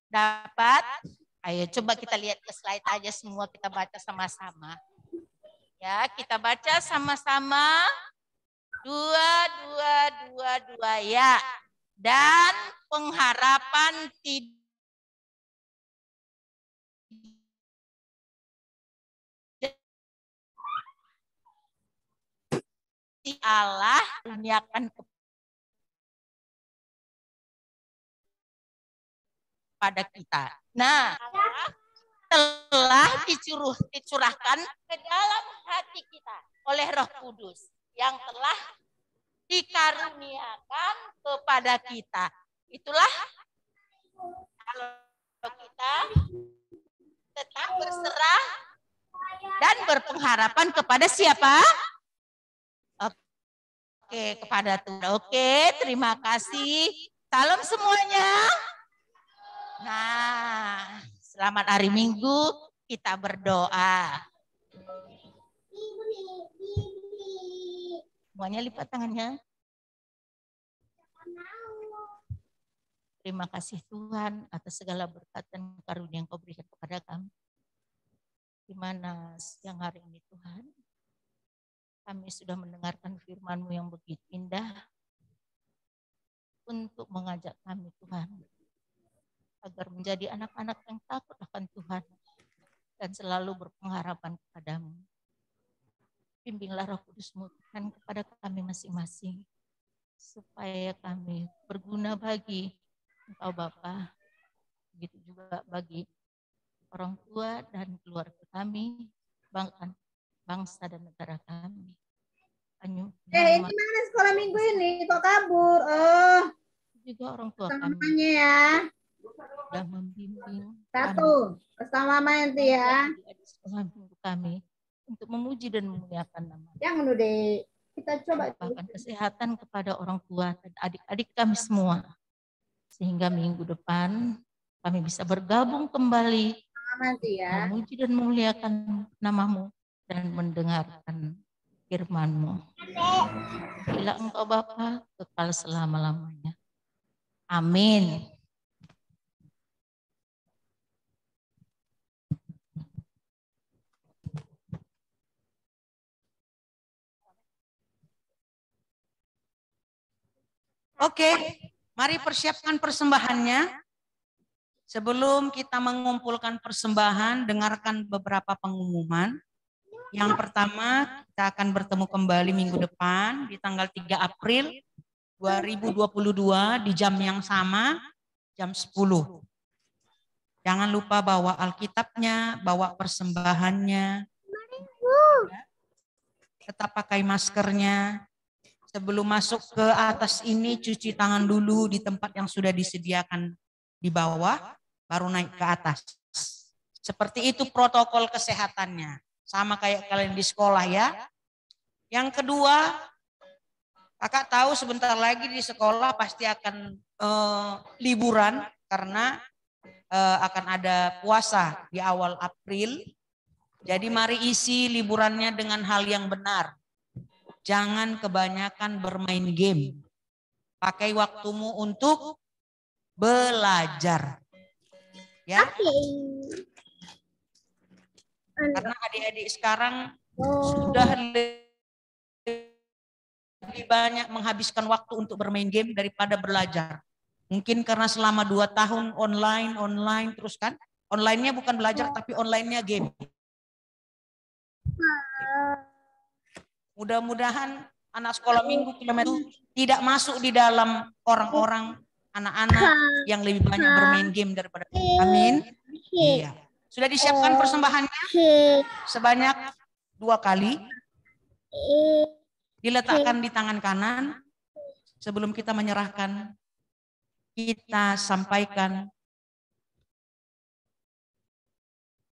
dapat? Ayo coba kita lihat ke slide aja semua, kita baca sama-sama. Ya, kita baca sama-sama. 2, 2, 2, 2 ya. Dan pengharapan tidak Allah kurniakan kepada kita. Nah, telah dicurahkan ke dalam hati kita oleh Roh Kudus yang telah dikaruniakan kepada kita. Itulah kalau kita tetap berserah dan berpengharapan kepada siapa? Oke, kepada Tuhan. Oke, terima kasih. Salam semuanya. Nah, selamat hari Minggu, kita berdoa. Semuanya lipat tangannya. Terima kasih Tuhan atas segala berkat dan karunia yang Kau berikan kepada kami. Di mana siang hari ini Tuhan, kami sudah mendengarkan firman-Mu yang begitu indah untuk mengajak kami Tuhan, agar menjadi anak-anak yang takut akan Tuhan dan selalu berpengharapan kepadamu. Bimbinglah Roh Kudus-Mu Tuhan kepada kami masing-masing, supaya kami berguna bagi Engkau Bapa, begitu juga bagi orang tua dan keluarga kami, bahkan bangsa dan negara kami. Ini mana sekolah minggu ini? Kok kabur? Oh, juga orang tua sama kami mamanya ya. sudah membimbing Satu, bersama mama nanti ya. sekolah minggu kami untuk memuji dan memuliakan nama. Jangan udah kita coba. Bahkan kesehatan kepada orang tua dan adik-adik kami semua. Sehingga minggu depan kami bisa bergabung kembali Nanti ya. memuji dan memuliakan nama-Mu dan mendengarkan firman-Mu. Bila Engkau Bapa kekal selama-lamanya. Amin. Oke, mari persiapkan persembahannya. Sebelum kita mengumpulkan persembahan, dengarkan beberapa pengumuman. Yang pertama, kita akan bertemu kembali minggu depan di tanggal 3 April 2022 di jam yang sama, jam 10. Jangan lupa bawa Alkitabnya, bawa persembahannya. Tetap pakai maskernya. Sebelum masuk ke atas ini, cuci tangan dulu di tempat yang sudah disediakan di bawah, baru naik ke atas. Seperti itu protokol kesehatannya. Sama kayak kalian di sekolah ya. Yang kedua, kakak tahu sebentar lagi di sekolah pasti akan liburan karena akan ada puasa di awal April. Jadi mari isi liburannya dengan hal yang benar. Jangan kebanyakan bermain game. Pakai waktumu untuk belajar. Ya. Karena adik-adik sekarang sudah lebih banyak menghabiskan waktu untuk bermain game daripada belajar. Mungkin karena selama 2 tahun online terus kan. Online-nya bukan belajar tapi online-nya game. Mudah-mudahan anak sekolah minggu kilometer tidak masuk di dalam orang-orang anak-anak yang lebih banyak bermain game daripada. Amin. Iya. Sudah disiapkan persembahannya sebanyak 2 kali. Diletakkan di tangan kanan. Sebelum kita menyerahkan, kita sampaikan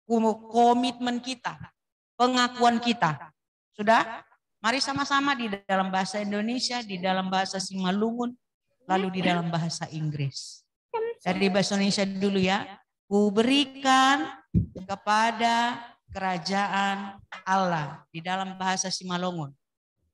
komitmen kita, pengakuan kita. Sudah? Mari sama-sama di dalam bahasa Indonesia, di dalam bahasa Simalungun, lalu di dalam bahasa Inggris. Dari bahasa Indonesia dulu ya. Ku berikan kepada kerajaan Allah. Di dalam bahasa Simalongon.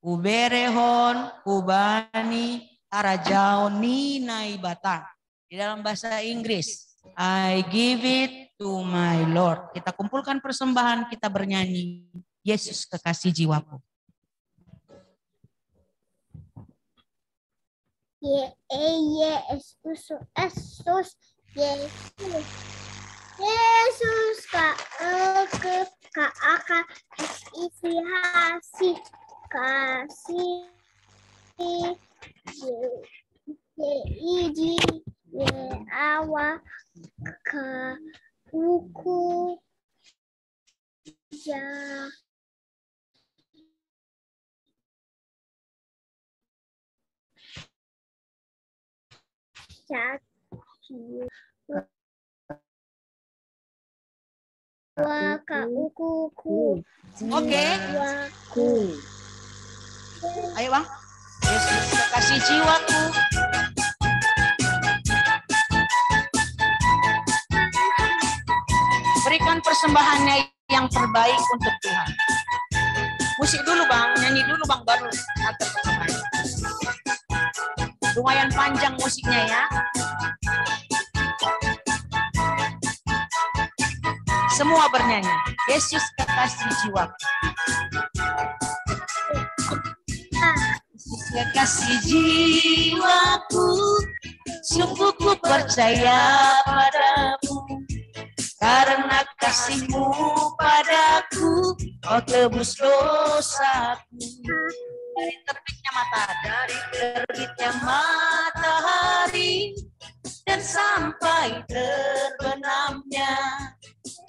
Ku berehon, ku bani, arajaon ninai batang. Di dalam bahasa Inggris. I give it to my Lord. Kita kumpulkan persembahan, kita bernyanyi. Yesus kekasih jiwaku. Yesus, Yesus, Kak akan isi kasih Yeiji awa ke buku ya Oke. Ayo Bang. Yesus kekasih jiwaku. Berikan persembahannya yang terbaik untuk Tuhan. Musik dulu Bang, nyanyi dulu Bang, baru antar persembahan. Lumayan panjang musiknya ya. Semua bernyanyi. Yesus kekasih jiwaku. Yesus kekasih jiwaku, sungguh ku percaya padamu. Karena kasih-Mu padaku, Kau tebus dosaku. Dari terbitnya matahari dan sampai terbenamnya,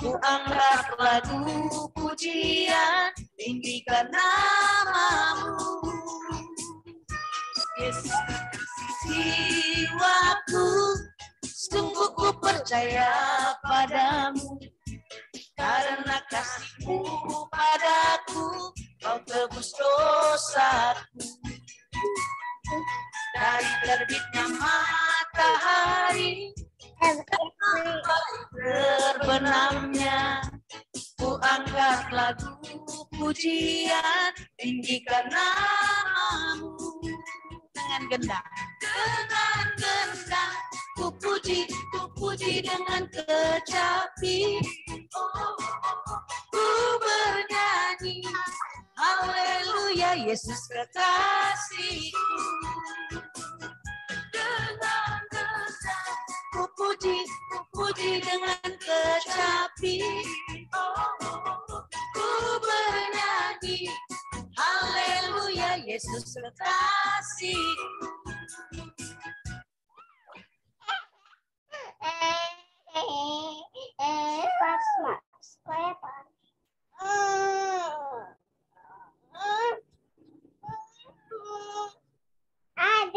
ku angkat lagu pujian, tinggikan nama-Mu. Yesus kekasih jiwaku, sungguh ku percaya padamu. Karena kasih-Mu padaku, Kau tebus dosaku. Dari terbitnya matahari sampai terbenamnya, ku angkat lagu pujian, tinggikan nama-Mu. Dengan gendang, ku puji dengan kecapi. Ku bernyanyi, haleluya, Yesus kekasihku. Dengan gendang, ku puji dengan kecapi. Ku bernyanyi, haleluya, Yesus kekasihku.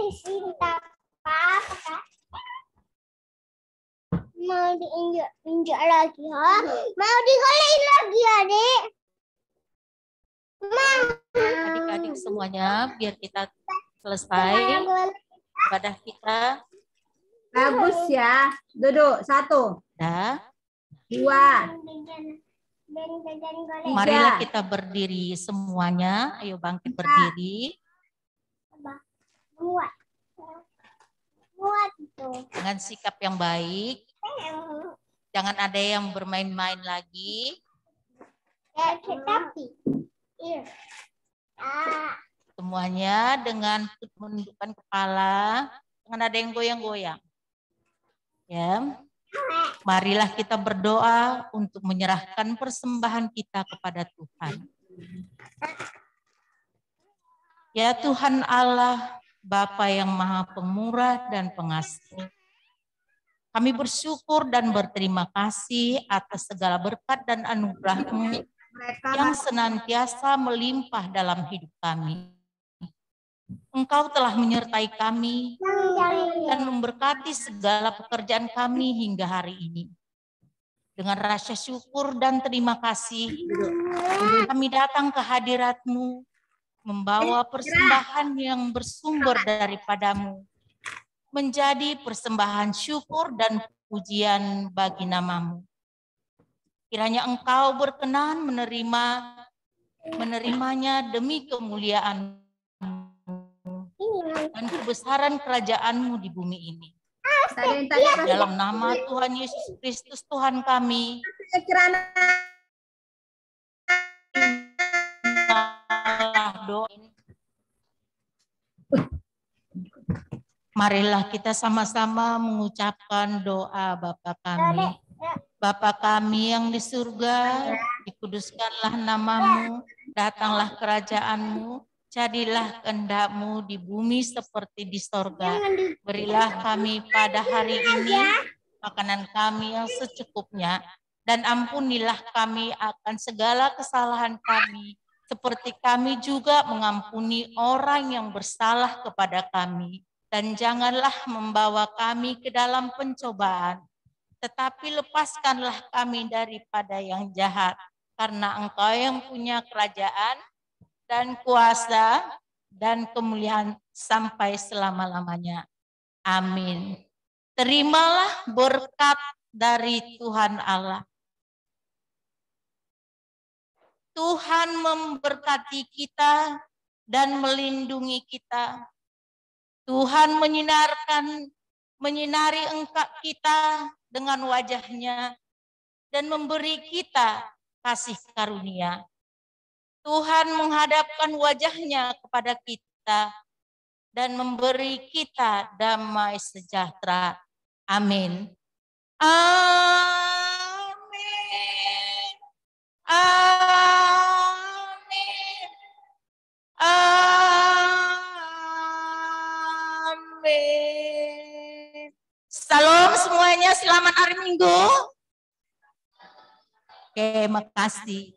Cinta apa Kak? Mau diinjak lagi ha? Mau digolain lagi adik? Adik-adik semuanya, biar kita selesai ibadah kita. Bagus ya. Duduk. 1, Dah. 2, Marilah kita berdiri semuanya. Ayo bangkit berdiri. Buat itu. Dengan sikap yang baik. Jangan ada yang bermain-main lagi. Tapi. Iya. Semuanya dengan menundukkan kepala. Jangan ada yang goyang-goyang. Ya. Marilah kita berdoa untuk menyerahkan persembahan kita kepada Tuhan. Ya Tuhan Allah, Bapa yang Maha Pemurah dan Pengasih. Kami bersyukur dan berterima kasih atas segala berkat dan anugerah-Mu yang senantiasa melimpah dalam hidup kami. Engkau telah menyertai kami dan memberkati segala pekerjaan kami hingga hari ini. Dengan rasa syukur dan terima kasih, kami datang ke hadirat-Mu, membawa persembahan yang bersumber daripada-Mu, menjadi persembahan syukur dan pujian bagi nama-Mu. Kiranya Engkau berkenan menerimanya demi kemuliaan dan kebesaran kerajaan-Mu di bumi ini. Dalam nama Tuhan Yesus Kristus Tuhan kami, marilah kita sama-sama mengucapkan doa Bapa kami. Bapa kami yang di surga, dikuduskanlah nama-Mu, datanglah kerajaan-Mu, jadilah kehendak-Mu di bumi seperti di sorga. Berilah kami pada hari ini makanan kami yang secukupnya, dan ampunilah kami akan segala kesalahan kami, seperti kami juga mengampuni orang yang bersalah kepada kami. Dan janganlah membawa kami ke dalam pencobaan, tetapi lepaskanlah kami daripada yang jahat, karena Engkau yang punya kerajaan dan kuasa dan kemuliaan sampai selama-lamanya. Amin. Terimalah berkat dari Tuhan Allah. Tuhan memberkati kita dan melindungi kita. Tuhan menyinari engkau kita dengan wajah-Nya dan memberi kita kasih karunia. Tuhan menghadapkan wajah-Nya kepada kita dan memberi kita damai sejahtera. Amin. Amin. Amin. Amin. Salam semuanya, selamat hari Minggu. Oke, makasih.